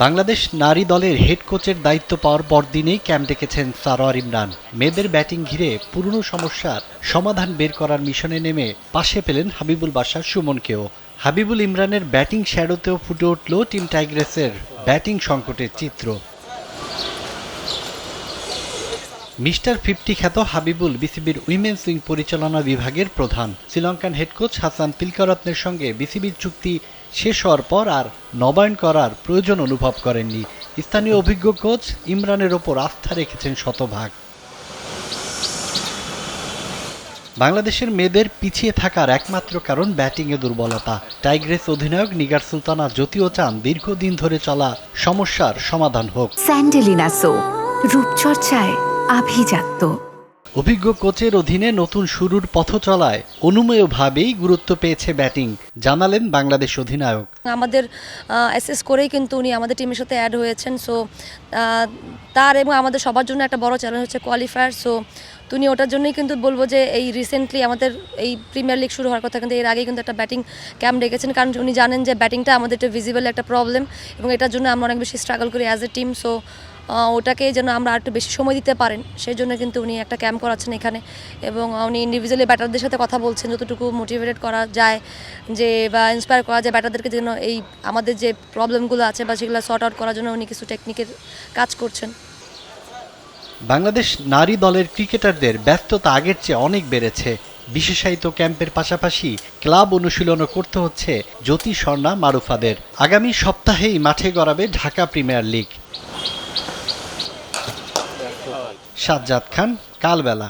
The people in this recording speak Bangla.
বাংলাদেশ নারী দলের হেড কোচের দায়িত্ব পাওয়ার পরদিনেই ক্যাম্প ডেকেছেন সারোয়ার ইমরান। মেয়েদের ব্যাটিং ঘিরে পুরনো সমস্যার সমাধান বের করার মিশনে নেমে পাশে পেলেন হাবিবুল বাশার সুমনকেও। হাবিবুল ইমরানের ব্যাটিং শ্যাডোতেও ফুটে উঠল টিম টাইগ্রেসের ব্যাটিং সংকটের চিত্র। মিস্টার 50 খ্যাত হাবিবুল বিসিবির উইমেন্স উইং পরিচালনা বিভাগের প্রধান। শ্রীলঙ্কান হেড কোচ হাসান পিলকারত্নের সঙ্গে বিসিবির চুক্তি শেষ হওয়ার পর আর নবায়ন করার প্রয়োজন অনুভব করেননি। স্থানীয় অভিজ্ঞ কোচ ইমরানের ওপর আস্থা রেখেছেন শতভাগ। বাংলাদেশের মেয়েদের পিছিয়ে থাকার একমাত্র কারণ ব্যাটিংয়ে দুর্বলতা। টাইগ্রেস অধিনায়ক নিগার সুলতানা যদিও চান দীর্ঘদিন ধরে চলা সমস্যার সমাধান হোক। স্যান্ডেলিনা সো, রূপচর্চায় আভিজাত্য। অভিজ্ঞ কোচের অধীনে নতুন শুরুর পথ চলায় অনুমেয়ভাবেই গুরুত্ব পেয়েছে ব্যাটিং, জানালেন বাংলাদেশ অধিনায়ক। আমাদের অ্যাসেস করেই কিন্তু উনি আমাদের টিমের সাথে অ্যাড হয়েছেন। সো তার এবং আমাদের সবার জন্য একটা বড় চ্যালেঞ্জ হচ্ছে কোয়ালিফায়ার। সো উনি ওটার জন্যই কিন্তু বলবো যে এই রিসেন্টলি আমাদের এই প্রিমিয়ার লিগ শুরু হওয়ার কথা, কিন্তু এর আগে কিন্তু একটা ব্যাটিং ক্যাম্প ডেকেছেন, কারণ উনি জানেন যে ব্যাটিংটা আমাদের একটা ভিজিবল একটা প্রবলেম এবং এটার জন্য আমরা অনেক বেশি স্ট্রাগল করি অ্যাজ এ টিম। সো ওটাকে যেন আমরা আর একটু বেশি সময় দিতে পারেন সেই জন্য কিন্তু উনি একটা ক্যাম্প করাচ্ছেন এখানে, এবং উনি ইন্ডিভিজুয়ালি ব্যাটারদের সাথে কথা বলছেন যতটুকু মোটিভেটেড করা যায় যে বা ইন্সপায়ার করা যায় ব্যাটারদেরকে, যেন এই আমাদের যে প্রবলেমগুলো আছে বা সেগুলো সর্ট আউট করার জন্য উনি কিছু টেকনিকের কাজ করছেন। বাংলাদেশ নারী দলের ক্রিকেটারদের ব্যস্ততা আগের চেয়ে অনেক বেড়েছে। বিশেষায়িত ক্যাম্পের পাশাপাশি ক্লাব অনুশীলনও করতে হচ্ছে জ্যোতি স্বর্ণা মারুফাদের। আগামী সপ্তাহেই মাঠে গড়াবে ঢাকা প্রিমিয়ার লিগ। সাজ্জাদ খান, কালবেলা।